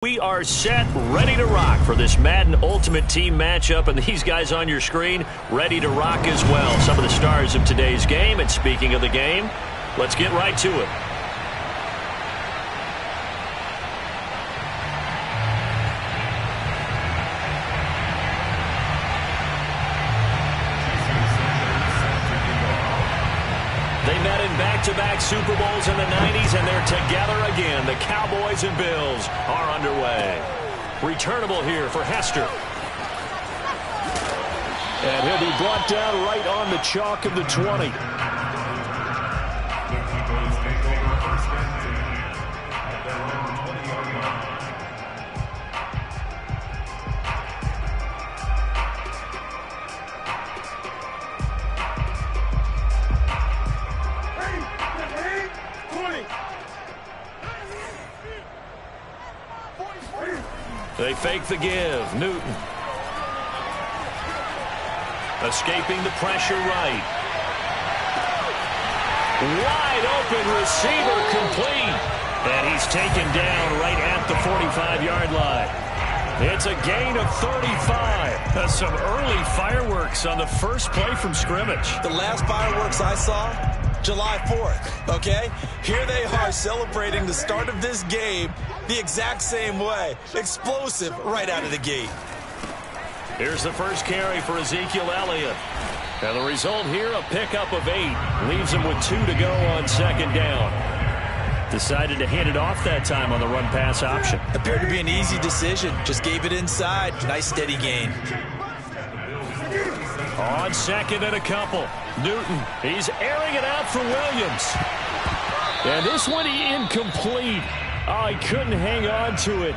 We are set, ready to rock for this Madden Ultimate Team matchup, and these guys on your screen ready to rock as well. Some of the stars of today's game, and speaking of the game, let's get right to it. They met in back-to-back Super Bowls in the 90s, and they're together again. The Cowboys and Bills are underway. Returnable here for Hester. And he'll be brought down right on the chalk of the 20. They fake the give. Newton. Escaping the pressure right. Wide open receiver complete. And he's taken down right at the 45-yard line. It's a gain of 35. Some early fireworks on the first play from scrimmage. The last fireworks I saw, July 4th, okay? Here they are celebrating the start of this game the exact same way. Explosive right out of the gate. Here's the first carry for Ezekiel Elliott. And the result here, a pickup of 8. Leaves him with 2 to go on second down. Decided to hand it off that time on the run-pass option. Appeared to be an easy decision. Just gave it inside. Nice steady gain. On second and a couple. Newton, he's airing it out for Williams. And this one incomplete. Oh, he couldn't hang on to it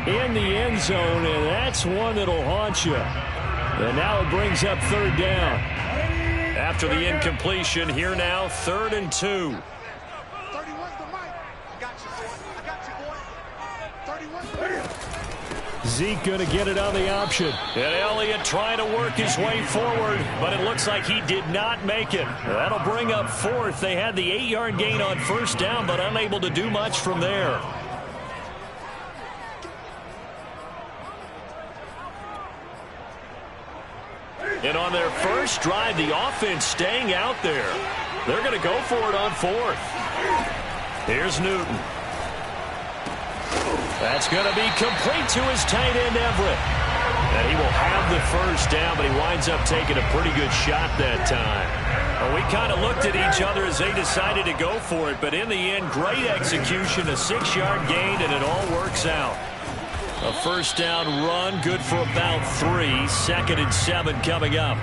in the end zone, and that's one that'll haunt you. And now it brings up third down. After the incompletion, here now, 3rd and 2. Zeke going to get it on the option. And Elliott trying to work his way forward, but it looks like he did not make it. That'll bring up 4th. They had the 8-yard gain on first down, but unable to do much from there. And on their first drive, the offense staying out there. They're going to go for it on 4th. Here's Newton. That's going to be complete to his tight end, Everett. And he will have the first down, but he winds up taking a pretty good shot that time. Well, we kind of looked at each other as they decided to go for it, but in the end, great execution, a 6-yard gain, and it all works out. A first down run, good for about 3. 2nd and 7 coming up.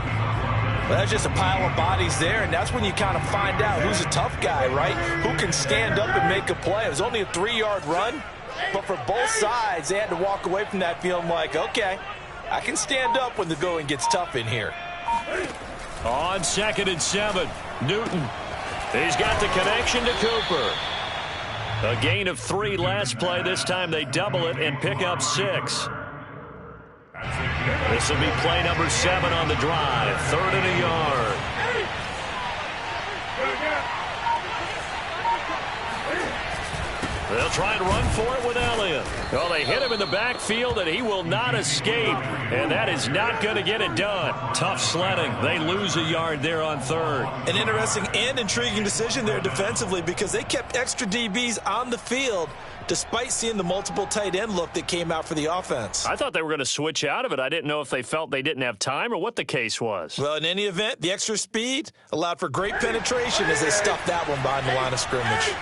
Well, that's just a pile of bodies there, and that's when you kind of find out who's a tough guy, right? Who can stand up and make a play. It was only a 3-yard run. But for both sides, they had to walk away from that feeling like, okay, I can stand up when the going gets tough in here. On 2nd and 7, Newton. He's got the connection to Cooper. A gain of 3 last play. This time they double it and pick up 6. This will be play number 7 on the drive. 3rd and a yard. They'll try and run for it with Elliott. Well, they hit him in the backfield, and he will not escape. And that is not going to get it done. Tough sledding. They lose a yard there on 3rd. An interesting and intriguing decision there defensively because they kept extra DBs on the field despite seeing the multiple tight end look that came out for the offense. I thought they were going to switch out of it. I didn't know if they felt they didn't have time or what the case was. Well, in any event, the extra speed allowed for great penetration as they stuffed that one behind the line of scrimmage.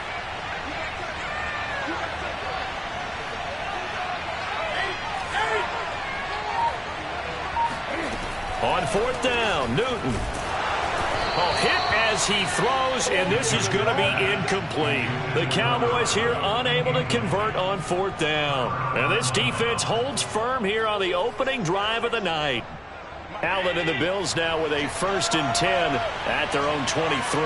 On 4th down, Newton. Hit as he throws, and this is going to be incomplete. The Cowboys here unable to convert on 4th down. And this defense holds firm here on the opening drive of the night. Allen and the Bills now with a 1st and 10 at their own 23.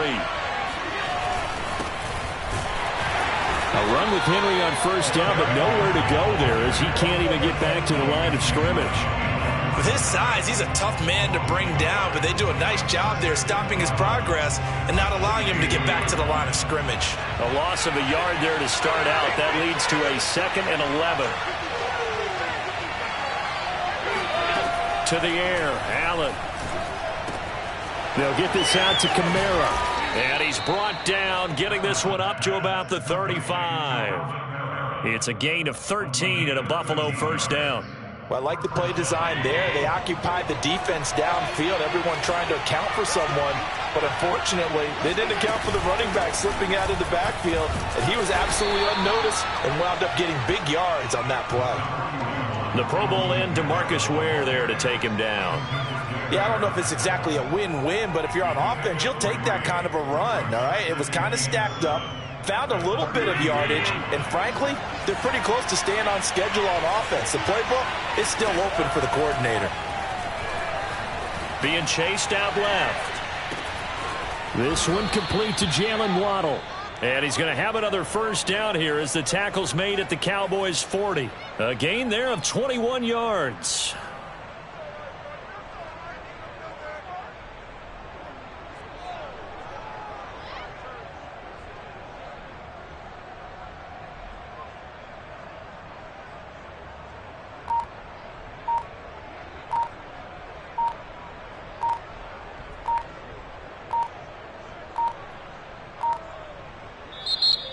A run with Henry on first down, but nowhere to go there as he can't even get back to the line of scrimmage. With his size, he's a tough man to bring down, but they do a nice job there stopping his progress and not allowing him to get back to the line of scrimmage. A loss of a yard there to start out. That leads to a 2nd and 11. to the air. Allen. They'll get this out to Kamara. And he's brought down, getting this one up to about the 35. It's a gain of 13 and a Buffalo first down. Well, I like the play design there. They occupied the defense downfield, everyone trying to account for someone. But unfortunately, they didn't account for the running back slipping out of the backfield. And he was absolutely unnoticed and wound up getting big yards on that play. The Pro Bowl end, DeMarcus Ware there to take him down. Yeah, I don't know if it's exactly a win-win, but if you're on offense, you'll take that kind of a run, all right? It was kind of stacked up, found a little bit of yardage, and frankly, they're pretty close to staying on schedule on offense. The playbook is still open for the coordinator. Being chased out left. This one complete to Jalen Waddle. And he's going to have another first down here as the tackle's made at the Cowboys' 40. A gain there of 21 yards.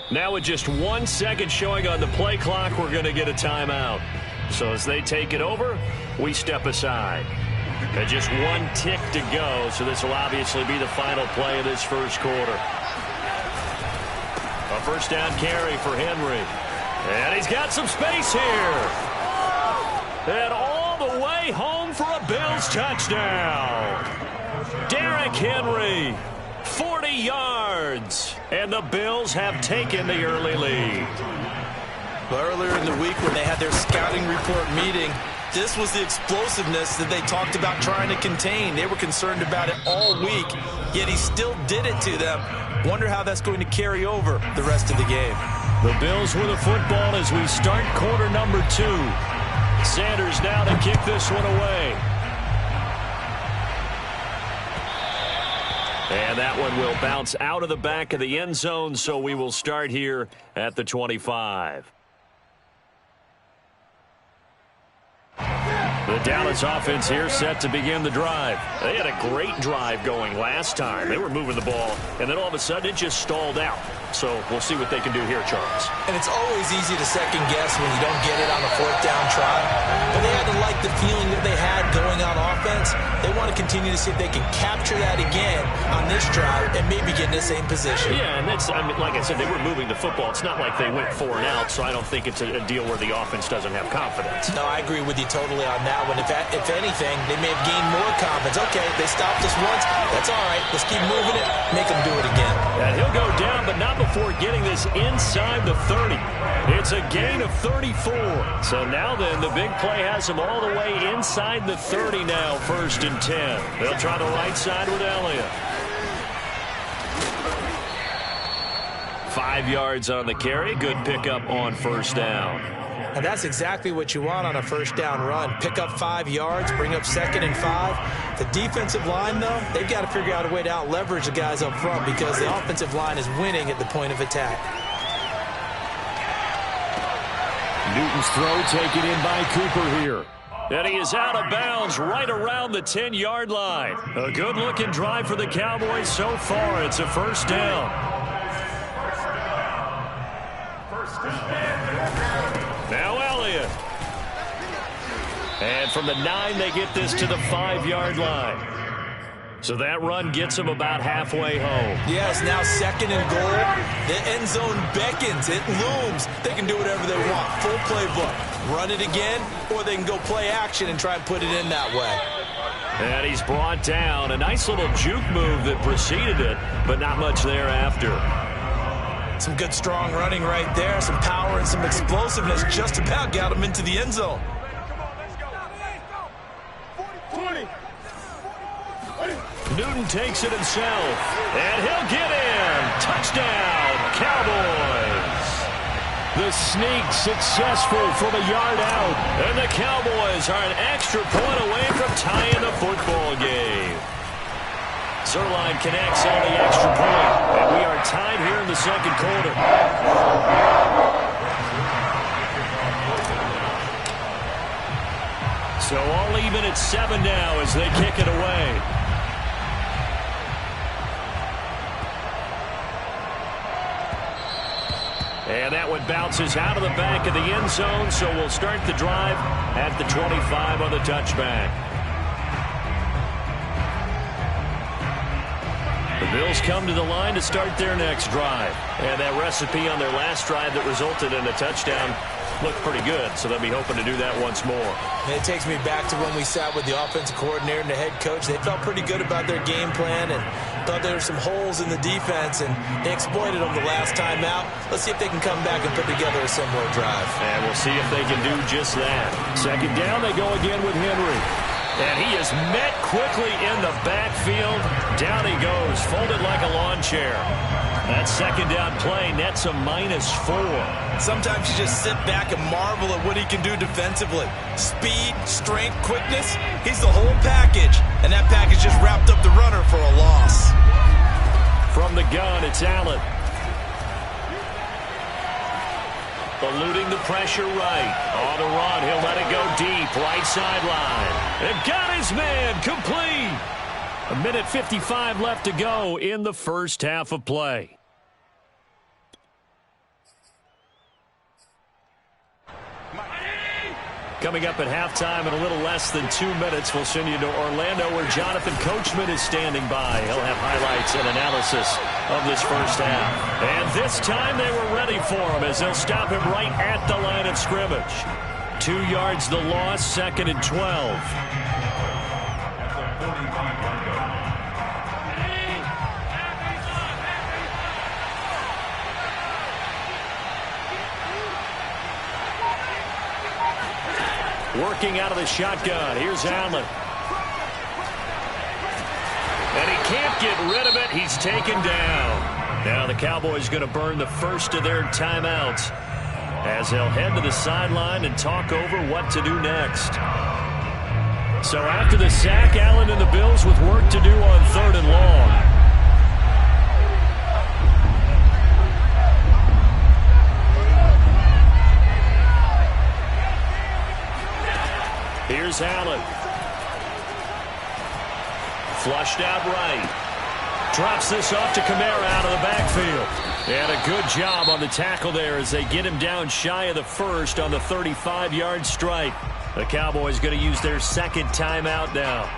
Now with just 1 second showing on the play clock, we're going to get a timeout. So as they take it over, we step aside. And just 1 tick to go, so this will obviously be the final play of this first quarter. A first down carry for Henry. And he's got some space here. And all the way home for a Bills touchdown. Derrick Henry. 40 yards, and the Bills have taken the early lead. But earlier in the week when they had their scouting report meeting, this was the explosiveness that they talked about trying to contain. They were concerned about it all week, yet he still did it to them. Wonder how that's going to carry over the rest of the game. The Bills with the football as we start quarter number 2. Sanders now to kick this one away. And that one will bounce out of the back of the end zone, so we will start here at the 25. The Dallas offense here set to begin the drive. They had a great drive going last time. They were moving the ball, and then all of a sudden it just stalled out. So we'll see what they can do here, Charles. And it's always easy to second guess when you don't get it on a 4th down try. But they had to like the feeling that they had going on offense. They want to continue to see if they can capture that again on this drive and maybe get in the same position. Yeah, and that's, I mean, like I said, they were moving the football. It's not like they went 4 and out, so I don't think it's a deal where the offense doesn't have confidence. No, I agree with you totally on that one. If anything, they may have gained more confidence. Okay, they stopped us once. That's all right. Let's keep moving it. Make them do it again. And he'll go down, but not before getting this inside the 30. It's a gain of 34. So now then, the big play has him all the way inside the 30 now, 1st and 10. They'll try the right side with Elliott. 5 yards on the carry. Good pickup on first down. And that's exactly what you want on a first down run. Pick up 5 yards, bring up 2nd and 5. The defensive line, though, they've got to figure out a way to out-leverage the guys up front because the offensive line is winning at the point of attack. Newton's throw taken in by Cooper here. And he is out of bounds right around the 10-yard line. A good-looking drive for the Cowboys so far. It's a first down. Now Elliott. And from the 9, they get this to the 5-yard line. So that run gets them about halfway home. Yes, now 2nd and goal. The end zone beckons. It looms. They can do whatever they want. Full playbook. Run it again, or they can go play action and try and put it in that way. And he's brought down. A nice little juke move that preceded it, but not much thereafter. Some good, strong running right there. Some power and some explosiveness. Just about got him into the end zone. Newton takes it himself, and he'll get in. Touchdown, Cowboys. The sneak successful from a yard out, and the Cowboys are an extra point away from tying the football game. Zerline connects on the extra point, and we are tied here in the second quarter. So all even at 7 now as they kick it away. And that one bounces out of the back of the end zone, so we'll start the drive at the 25 on the touchback. The Bills come to the line to start their next drive. And that recipe on their last drive that resulted in a touchdown looked pretty good, so they'll be hoping to do that once more. It takes me back to when we sat with the offensive coordinator and the head coach. They felt pretty good about their game plan and thought there were some holes in the defense, and they exploited them the last time out. Let's see if they can come back and put together a similar drive. And we'll see if they can do just that. Second down, they go again with Henry. And he is met quickly in the backfield. Down he goes, folded like a lawn chair. That second down play nets a -4. Sometimes you just sit back and marvel at what he can do defensively. Speed, strength, quickness, he's the whole package. And that package just wrapped up the runner for a loss. From the gun, it's Allen. Eluding the pressure right. On the run, he'll let it go deep. Right sideline. And got his man complete. 1:55 left to go in the first half of play. Coming up at halftime in a little less than 2 minutes, we'll send you to Orlando where Jonathan Coachman is standing by. He'll have highlights and analysis of this first half. And this time they were ready for him as they'll stop him right at the line of scrimmage. 2 yards the loss, 2nd and 12. Working out of the shotgun. Here's Allen. And he can't get rid of it. He's taken down. Now the Cowboys going to burn the first of their timeouts as they'll head to the sideline and talk over what to do next. So after the sack, Allen and the Bills with work to do on 3rd and long. Here's Allen. Flushed out right. Drops this off to Kamara out of the backfield. And a good job on the tackle there as they get him down shy of the first on the 35-yard strike. The Cowboys going to use their second timeout now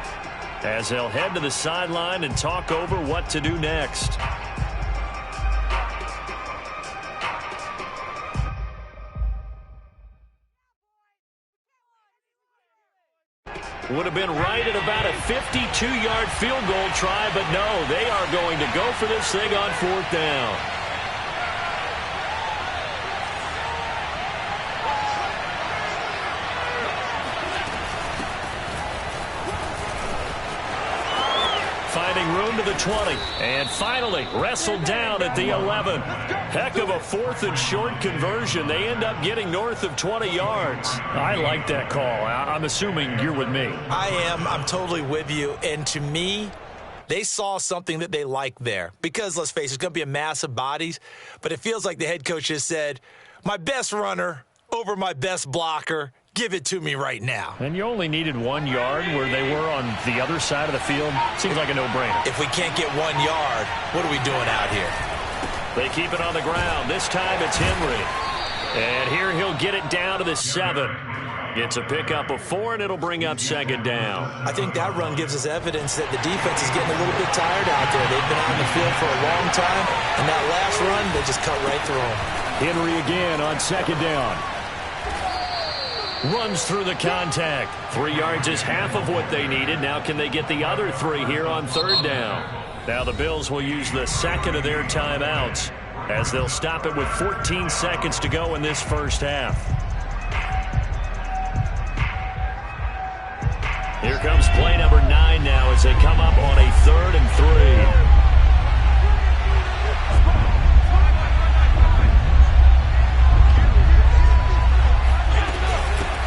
as they'll head to the sideline and talk over what to do next. Would have been right at about a 52-yard field goal try, but no, they are going to go for this thing on 4th down. Finding room to the 20, and finally wrestled down at the 11. Heck of a 4th and short conversion. They end up getting north of 20 yards. I like that call. I'm assuming you're with me. I am. I'm totally with you. And to me, they saw something that they liked there. Because, let's face it, it's going to be a mass of bodies. But it feels like the head coach just said, my best runner over my best blocker. Give it to me right now. And you only needed 1 yard where they were on the other side of the field. Seems like a no-brainer. If we can't get 1 yard, what are we doing out here? They keep it on the ground. This time it's Henry. And here he'll get it down to the 7. Gets a pickup of 4, and it'll bring up 2nd down. I think that run gives us evidence that the defense is getting a little bit tired out there. They've been on the field for a long time, and that last run, they just cut right through them. Henry again on 2nd down. Runs through the contact. 3 yards is half of what they needed. Now can they get the other 3 here on 3rd down? Now the Bills will use the second of their timeouts as they'll stop it with 14 seconds to go in this first half. Here comes play number 9 now as they come up on a 3rd and 3.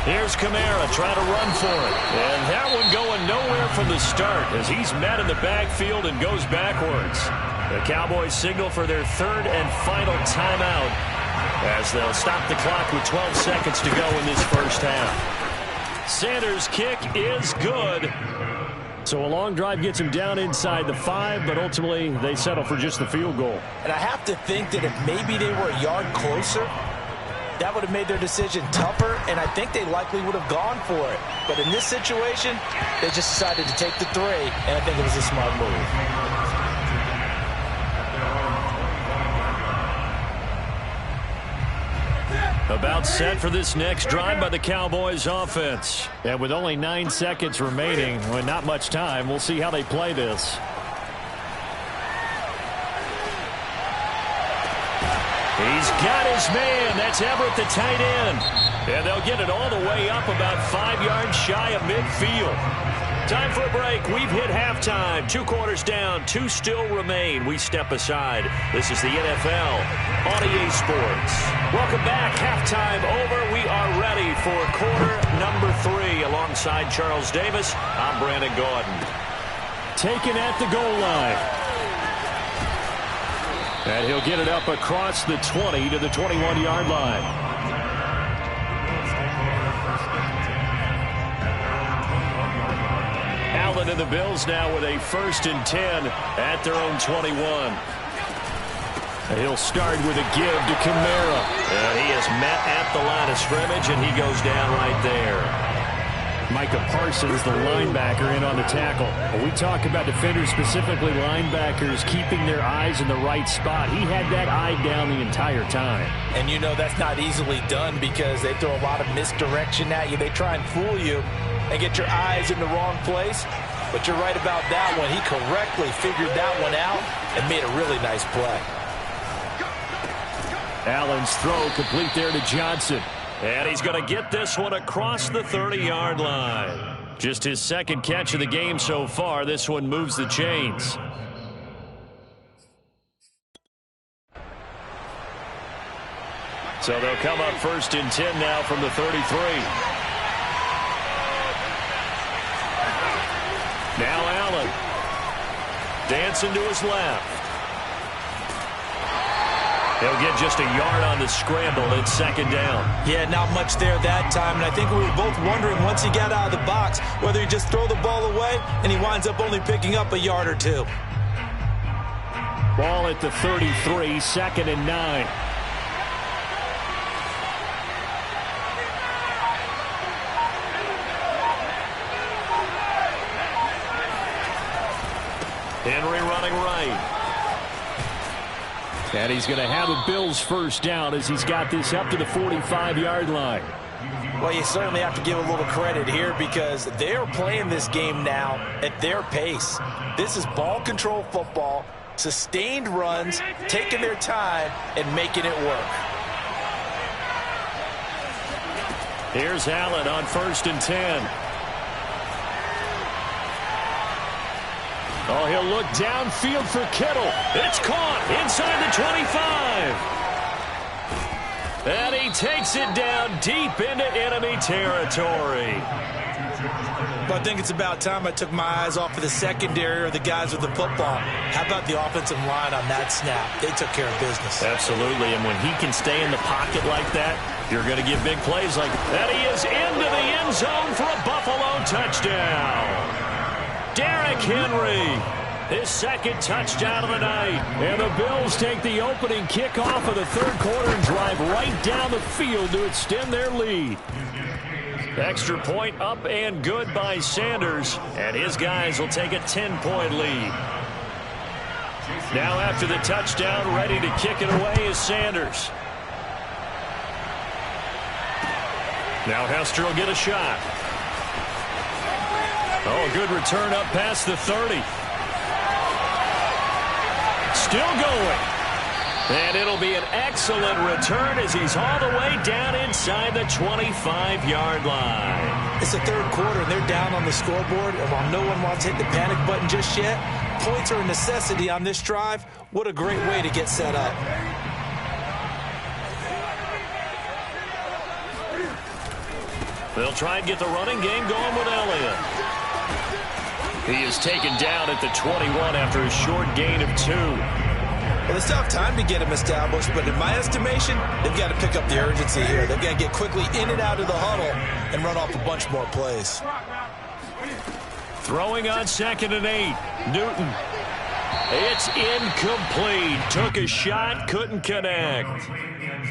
Here's Kamara trying to run for it. And that one going nowhere from the start as he's met in the backfield and goes backwards. The Cowboys signal for their 3rd and final timeout as they'll stop the clock with 12 seconds to go in this first half. Sanders' kick is good. So a long drive gets him down inside the 5, but ultimately they settle for just the field goal. And I have to think that if maybe they were a yard closer, that would have made their decision tougher, and I think they likely would have gone for it. But in this situation, they just decided to take the 3, and I think it was a smart move. About set for this next drive by the Cowboys offense. And with only 9 seconds remaining, with not much time, we'll see how they play this. He's got his man. That's Everett, the tight end. And they'll get it all the way up about 5 yards shy of midfield. Time for a break. We've hit halftime. 2 quarters down. 2 still remain. We step aside. This is the NFL on EA Sports. Welcome back. Halftime over. We are ready for quarter number 3. Alongside Charles Davis, I'm Brandon Gaudin. Taken at the goal line. And he'll get it up across the 20 to the 21-yard line. Allen and the Bills now with a 1st and 10 at their own 21. He'll start with a give to Kamara. And he is met at the line of scrimmage, and he goes down right there. Micah Parsons, the linebacker, in on the tackle. When we talk about defenders, specifically linebackers, keeping their eyes in the right spot, he had that eye down the entire time. And you know that's not easily done because they throw a lot of misdirection at you. They try and fool you and get your eyes in the wrong place. But you're right about that one. He correctly figured that one out and made a really nice play. Allen's throw complete there to Johnson. And he's going to get this one across the 30-yard line. Just his 2nd catch of the game so far. This one moves the chains. So they'll come up 1st and 10 now from the 33. Now Allen. Dancing to his left. They'll get just a yard on the scramble. It's 2nd down. Yeah, not much there that time. And I think we were both wondering once he got out of the box whether he just throw the ball away and he winds up only picking up a yard or 2. Ball at the 33, 2nd and 9. Henry running right. And he's going to have a Bills 1st down as he's got this up to the 45-yard line. Well, you certainly have to give a little credit here because they're playing this game now at their pace. This is ball control football, sustained runs, taking their time, and making it work. Here's Allen on 1st and 10. Oh, he'll look downfield for Kittle. It's caught inside the 25. And he takes it down deep into enemy territory. But I think it's about time I took my eyes off of the secondary or the guys with the football. How about the offensive line on that snap? They took care of business. Absolutely, and when he can stay in the pocket like that, you're going to get big plays like that. He is into the end zone for a Buffalo touchdown. Derrick Henry, his 2nd touchdown of the night. And the Bills take the opening kickoff of the 3rd quarter and drive right down the field to extend their lead. Extra point up and good by Sanders. And his guys will take a 10-point lead. Now after the touchdown, ready to kick it away is Sanders. Now Hester will get a shot. Oh, a good return up past the 30. Still going. And it'll be an excellent return as he's all the way down inside the 25-yard line. It's the 3rd quarter, and they're down on the scoreboard. And while no one wants to hit the panic button just yet, points are a necessity on this drive. What a great way to get set up. They'll try and get the running game going with Elliott. He is taken down at the 21 after a short gain of 2. Well, they still have time to get him established, but in my estimation, they've got to pick up the urgency here. They've got to get quickly in and out of the huddle and run off a bunch more plays. Throwing on 2nd and 8. Newton. It's incomplete. Took a shot, couldn't connect.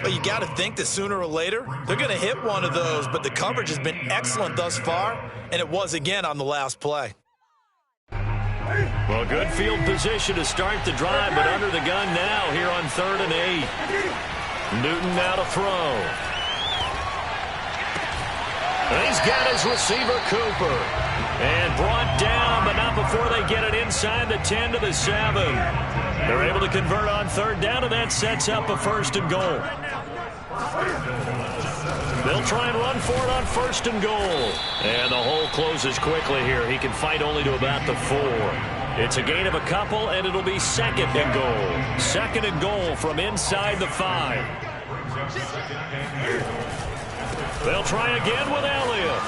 Well, you got to think that sooner or later, they're going to hit one of those, but the coverage has been excellent thus far, and it was again on the last play. Well, good field position to start the drive, but under the gun now here on 3rd and 8. Newton now to throw. And he's got his receiver, Cooper. And brought down, but not before they get it inside the 10 to the 7. They're able to convert on 3rd down, and that sets up a 1st and goal. They'll try and run for it on 1st and goal. And the hole closes quickly here. He can fight only to about the 4. It's a gain of a couple, and it'll be 2nd and goal. 2nd and goal from inside the 5. They'll try again with Elliott.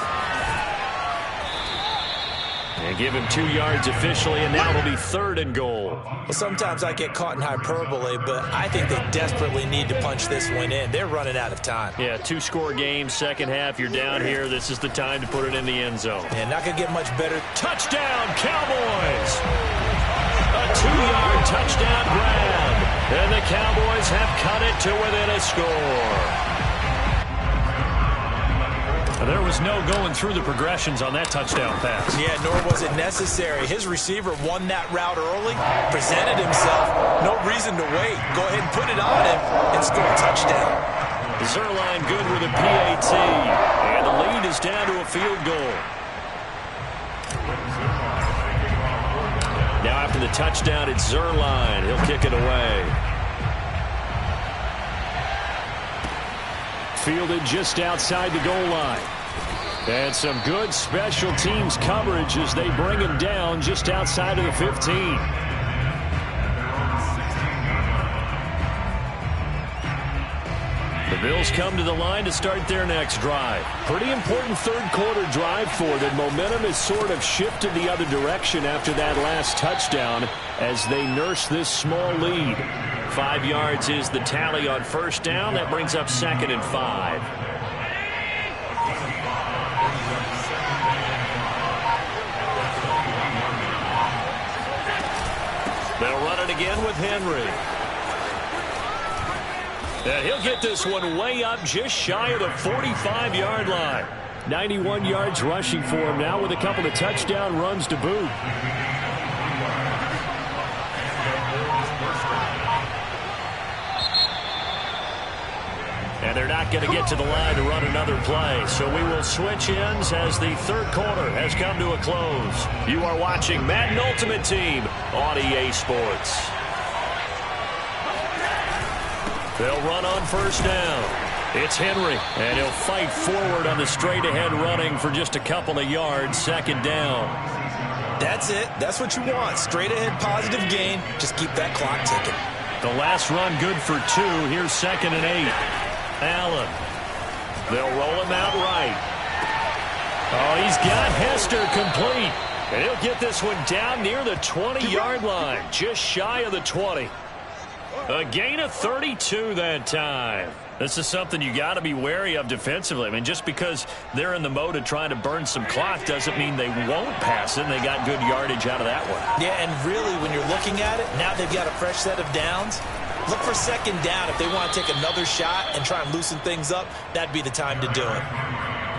And give him 2 yards officially, and now it'll be 3rd and goal. Well, sometimes I get caught in hyperbole, but I think they desperately need to punch this one in. They're running out of time. Yeah, 2-score game, second half. You're down here. This is the time to put it in the end zone. And not going to get much better. Touchdown, Cowboys! A 2-yard touchdown grab. And the Cowboys have cut it to within a score. There was no going through the progressions on that touchdown pass. Yeah, nor was it necessary. His receiver won that route early, presented himself. No reason to wait. Go ahead and put it on him and score a touchdown. Zuerlein good with a PAT. And the lead is down to a field goal. Now after the touchdown, it's Zuerlein. He'll kick it away. Fielded just outside the goal line. And some good special teams coverage as they bring him down just outside of the 15. The Bills come to the line to start their next drive. Pretty important third-quarter drive for them. Momentum has sort of shifted the other direction after that last touchdown as they nurse this small lead. 5 yards is the tally on 1st down. That brings up 2nd and 5. They'll run it again with Henry. And he'll get this one way up just shy of the 45-yard line. 91 yards rushing for him now with a couple of touchdown runs to boot. And they're not going to get to the line to run another play. So we will switch ends as the third quarter has come to a close. You are watching Madden Ultimate Team on EA Sports. They'll run on 1st down. It's Henry, and he'll fight forward on the straight-ahead running for just a couple of yards. 2nd down. That's it. That's what you want. Straight-ahead positive gain. Just keep that clock ticking. The last run good for 2. Here's 2nd and 8. Allen. They'll roll him out right. Oh, he's got Hester complete. And he'll get this one down near the 20-yard line, just shy of the 20. A gain of 32 that time. This is something you got to be wary of defensively. I mean, just because they're in the mode of trying to burn some clock doesn't mean they won't pass it, and they got good yardage out of that one. Yeah, and really, when you're looking at it, now they've got a fresh set of downs. Look for 2nd down. If they want to take another shot and try and loosen things up, that'd be the time to do it.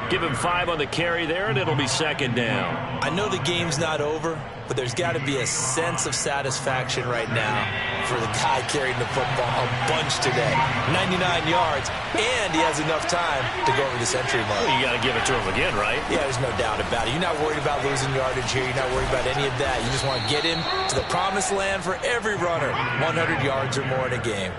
Give him 5 on the carry there, and it'll be 2nd down. I know the game's not over, but there's got to be a sense of satisfaction right now for the guy carrying the football a bunch today. 99 yards, and he has enough time to go over this entry mark. Well, you got to give it to him again, right? Yeah, there's no doubt about it. You're not worried about losing yardage here. You're not worried about any of that. You just want to get him to the promised land for every runner. 100 yards or more in a game.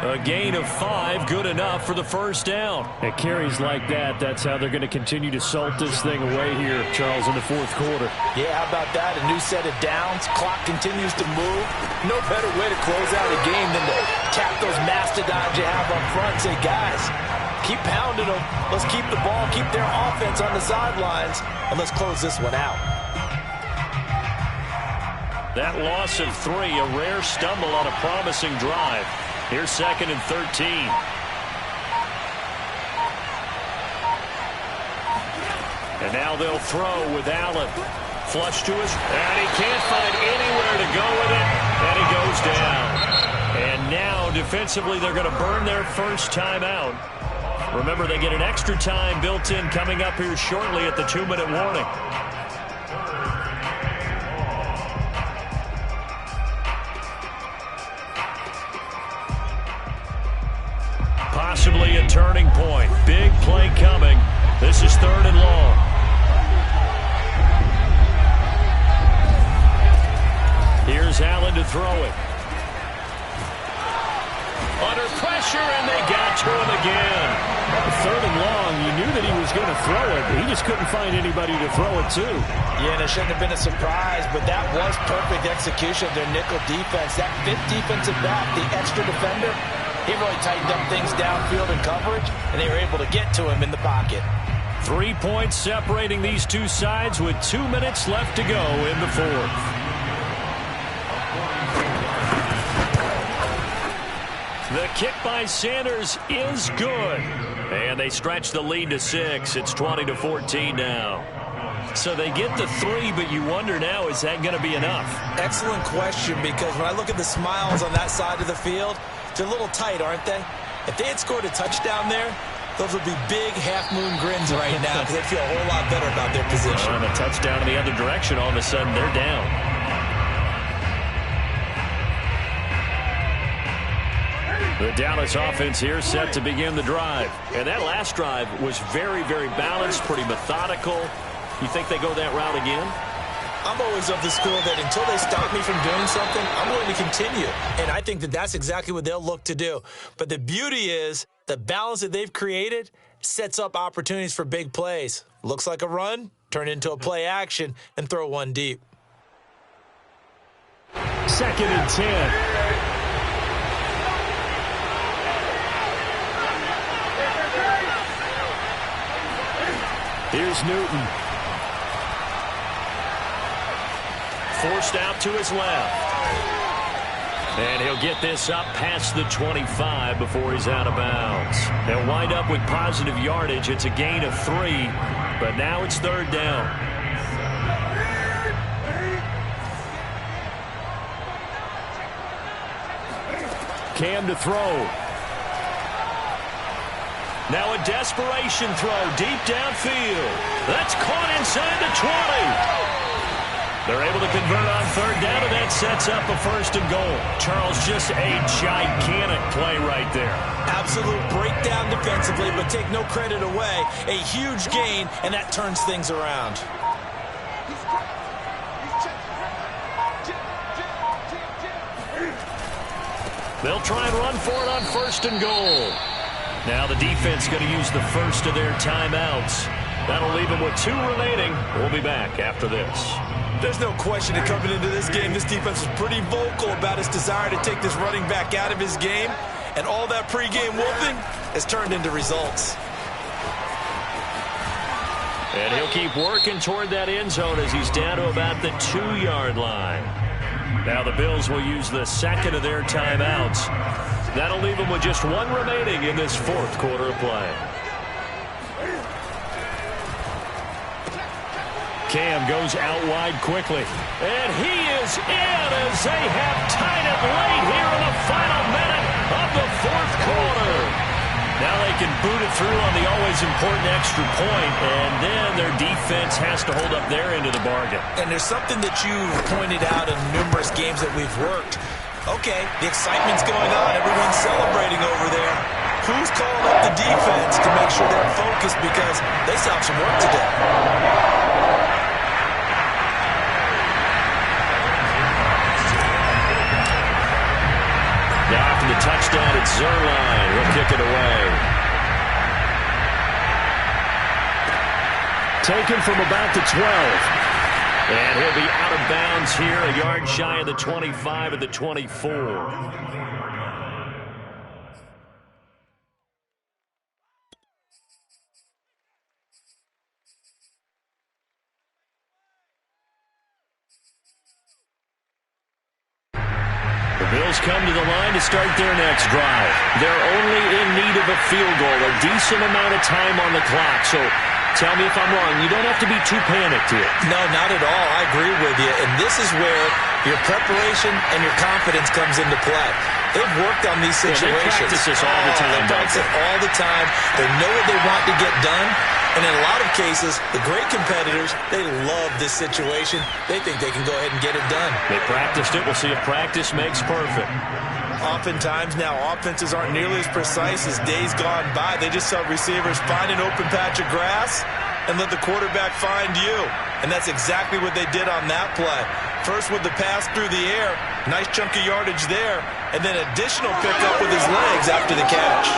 A gain of 5, good enough for the 1st down. At carries like that, that's how they're going to continue to salt this thing away here, Charles, in the 4th quarter. Yeah, how about that? A new set of downs. Clock continues to move. No better way to close out a game than to cap those mastodons you have up front and say, guys, keep pounding them. Let's keep the ball, keep their offense on the sidelines, and let's close this one out. That loss of 3, a rare stumble on a promising drive. Here's 2nd and 13. And now they'll throw with Allen. Flush to his, and he can't find anywhere to go with it, and he goes down. And now, defensively, they're going to burn their first timeout. Remember, they get an extra time built in coming up here shortly at the 2-minute warning. Possibly a turning point. Big play coming. This is 3rd and long. Here's Allen to throw it. Under pressure, and they got to him again. 3rd and long, you knew that he was going to throw it. He just couldn't find anybody to throw it to. Yeah, and it shouldn't have been a surprise, but that was perfect execution of their nickel defense. That 5th defensive back, the extra defender, he really tightened up things downfield in coverage, and they were able to get to him in the pocket. 3 points separating these two sides with 2 minutes left to go in the 4th. The kick by Sanders is good. And they stretch the lead to 6. It's 20-14 now. So they get the 3, but you wonder now, is that going to be enough? Excellent question, because when I look at the smiles on that side of the field, they're a little tight, aren't they? If they had scored a touchdown there, those would be big half-moon grins right now because they'd feel a whole lot better about their position. On a touchdown in the other direction, all of a sudden they're down. The Dallas offense here set to begin the drive. And that last drive was very, very balanced, pretty methodical. You think they go that route again? I'm always of the school that until they stop me from doing something, I'm going to continue. And I think that that's exactly what they'll look to do. But the beauty is the balance that they've created sets up opportunities for big plays. Looks like a run, turn into a play action, and throw one deep. 2nd and 10. Here's Newton. Forced out to his left. And he'll get this up past the 25 before he's out of bounds. They'll wind up with positive yardage. It's a gain of 3, but now it's 3rd down. Cam to throw. Now a desperation throw deep downfield. That's caught inside the 20. They're able to convert on 3rd down, and that sets up a 1st and goal. Charles, just a gigantic play right there. Absolute breakdown defensively, but take no credit away. A huge gain, and that turns things around. They'll try and run for it on 1st and goal. Now the defense going to use the first of their timeouts. That'll leave them with 2 remaining. We'll be back after this. There's no question that coming into this game, this defense was pretty vocal about its desire to take this running back out of his game. And all that pregame whooping has turned into results. And he'll keep working toward that end zone as he's down to about the 2-yard line. Now the Bills will use the 2nd of their timeouts. That'll leave them with just 1 remaining in this 4th quarter of play. Cam goes out wide quickly. And he is in as they have tied it late here in the final minute of the 4th quarter. Now they can boot it through on the always important extra point, and then their defense has to hold up their end of the bargain. And there's something that you've pointed out in numerous games that we've worked. Okay, the excitement's going on. Everyone's celebrating over there. Who's calling up the defense to make sure they're focused because they still have some work to do? Now after the touchdown, it's Zuerlein. He'll kick it away. Taken from about the 12. And he'll be out of bounds here, a yard shy of the 25 of the 24. The Bills come to the line to start their next drive. They're only in need of a field goal, a decent amount of time on the clock. So tell me if I'm wrong. You don't have to be too panicked here. No, not at all. I agree with you. And this is where your preparation and your confidence comes into play. They've worked on these situations. Yeah, they practice this all the time. They practice it all the time. They know what they want to get done. And in a lot of cases, the great competitors, they love this situation. They think they can go ahead and get it done. They practiced it. We'll see if practice makes perfect. Oftentimes now, offenses aren't nearly as precise as days gone by. They just saw receivers find an open patch of grass and let the quarterback find you. And that's exactly what they did on that play. First with the pass through the air, nice chunk of yardage there, and then additional pickup with his legs after the catch.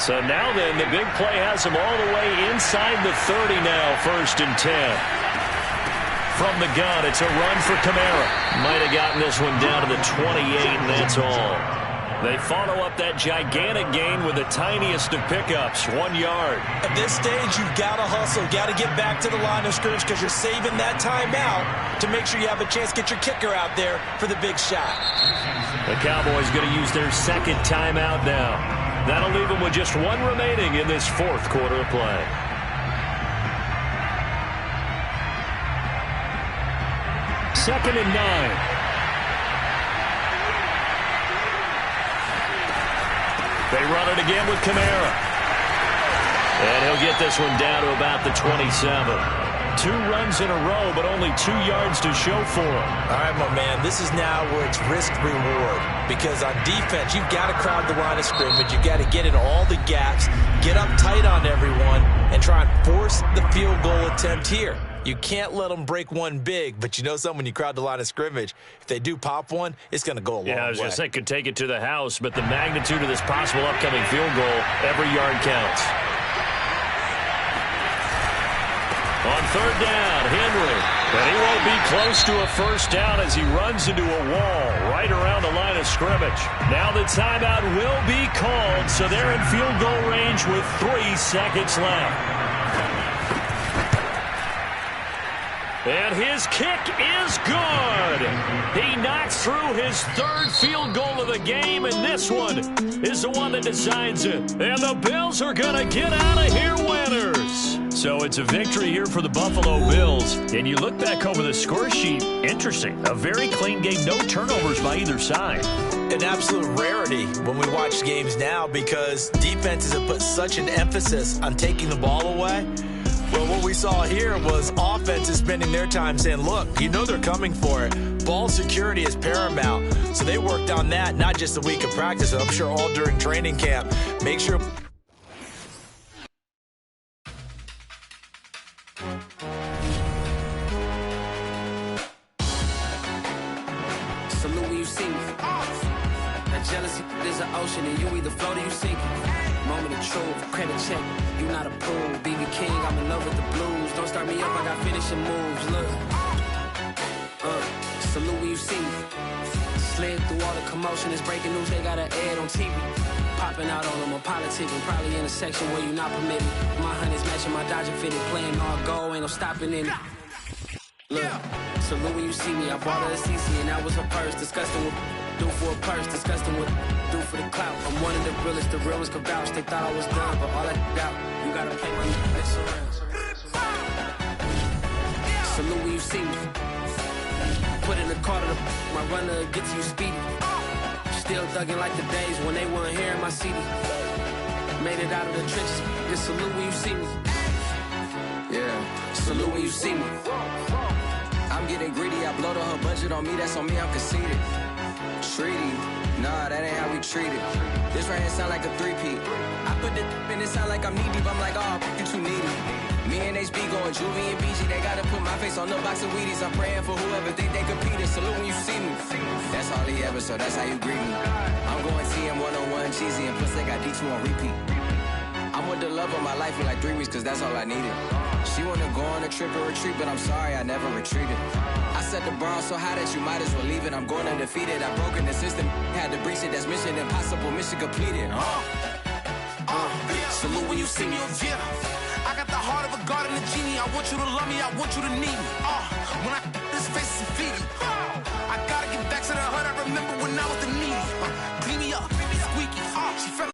So now then, the big play has him all the way inside the 30 now, 1st and 10. From the gun, it's a run for Kamara. Might have gotten this one down to the 28, and that's all. They follow up that gigantic gain with the tiniest of pickups, 1 yard. At this stage, you've got to hustle, got to get back to the line of scrimmage because you're saving that timeout to make sure you have a chance to get your kicker out there for the big shot. The Cowboys going to use their second timeout now. That'll leave them with just 1 remaining in this 4th quarter of play. Second and 9. They run it again with Kamara. And he'll get this one down to about the 27. 2 runs in a row, but only 2 yards to show for him. All right, my man, this is now where it's risk-reward. Because on defense, you've got to crowd the line of scrimmage. You've got to get in all the gaps, get up tight on everyone, and try and force the field goal attempt here. You can't let them break one big, but you know something, when you crowd the line of scrimmage, if they do pop one, it's going to go a long way. Yeah, I was going to say, could take it to the house, but the magnitude of this possible upcoming field goal, every yard counts. On 3rd down, Henry. But he won't be close to a 1st down as he runs into a wall right around the line of scrimmage. Now the timeout will be called, so they're in field goal range with 3 seconds left. And his kick is good. He knocks through his 3rd field goal of the game, and this one is the one that decides it. And the Bills are going to get out of here winners. So it's a victory here for the Buffalo Bills. And you look back over the score sheet, interesting. A very clean game, no turnovers by either side. An absolute rarity when we watch games now because defenses have put such an emphasis on taking the ball away. Well, what we saw here was offenses spending their time saying, look, you know they're coming for it. Ball security is paramount. So they worked on that, not just a week of practice, I'm sure all during training camp. Make sure... Salute when you see me. That jealousy is an ocean and you either float or you sink. Moment of truth, credit check, you not approved. BB King, I'm in love with the blues. Don't start me up, I got finishing moves. Look, salute when you see me. Slid through all the commotion, it's breaking news, they got an ad on TV. Popping out on them, I'm politicking, probably in a section where you not permitted. My honey's matching my Dodger fitted, playing all go, ain't no stopping in it. Look, salute when you see me, I bought her a CC and that was her purse, disgusting with do for a purse, disgusting with do for the clout. I'm one of the realest, the real ones could vouch. They thought I was done, but all I got, you gotta pay my next around. Salute when you see me. Put in the car to my runner gets you speedy. Still thugging like the days when they weren't hearing my CD. Made it out of the trenches. Just salute when you see me. Yeah, salute when you see me. I'm getting greedy, I blow to her budget on me, that's on me, I'm conceited. Treaty, nah, that ain't how we treat it. This right here sound like a 3-peat. I put the in it sound like I'm knee deep, I'm like, oh, you too needy. Me and HB going Juvie and BG, they gotta put my face on the box of Wheaties. I'm praying for whoever think they competed. Salute when you see me. That's all he ever, so that's how you greet me. I'm going TM 101 cheesy, and plus they got D2 on repeat. I'm with the love of my life in like 3 weeks, cause that's all I needed. She wanna go on a trip or retreat, but I'm sorry, I never retreated. I set the bar so high that you might as well leave it. I'm going undefeated, I've broken the system, had to breach it, that's mission impossible, mission completed. Salute when you see me. I got the heart of a god and a genie. I want you to love me, I want you to need me. When I this face is Fiji. I gotta get back to the hood. I remember when I was the needy. Clean me up, squeaky. She fell